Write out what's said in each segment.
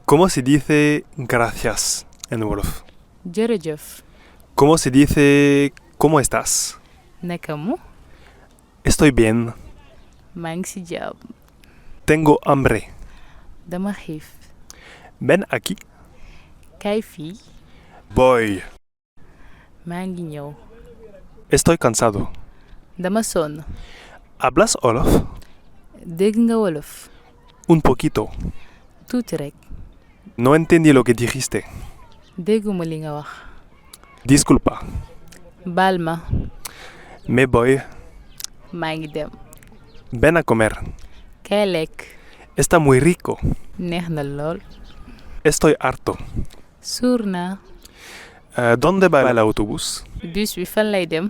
¿Cómo se dice gracias en wolof? jërëjëf. ¿Cómo se dice cómo estás? naka mu. Estoy bien. maa ngi ci jàmm. Tengo hambre. dama xiif. Ven aquí. kaay fii. Voy. maa ngi ñëw. Estoy cansado. dama sonn. ¿Hablas wolof? dégg nga wolof. Un poquito. tuuti rekk. No entendí lo que dijiste. dégguma li nga wax. Disculpa. baal ma. Me voy. maa ngi dem. Ven a comer. kaay lekk. Está muy rico. neex na lool. Estoy harto. suur naa. ¿Dónde va el autobús? bus bi fan lay dem.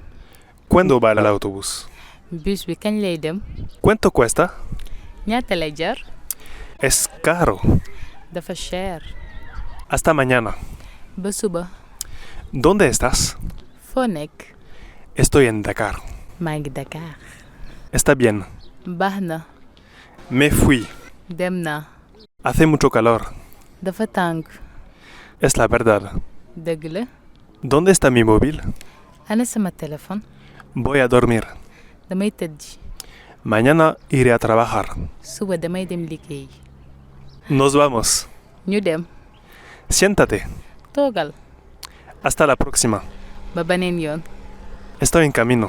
¿Cuándo va el autobús? bus bi kañ lay dem. ¿Cuánto cuesta? ñaata lay jar. Es caro. dafa cher. Hasta mañana. ba suba. ¿Dónde estás? foo nekk. Estoy en Dakar. maa ngi Dakar. Está bien. baax na. Me fui. dem naa. Hace mucho calor. dafa tàng. Es la verdad. dëgg la. ¿Dónde está mi móvil? ana sama téléphone. Voy a dormir. damay tëddi. Mañana iré a trabajar. suba damay dem liggéey. Nos vamos. ñu dem. Siéntate. toogal. Hasta la próxima. ba beneen yoon. Estoy en camino.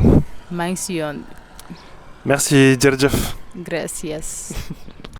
maa ngi ci yoon bi. Merci, jërëjëf. gracias.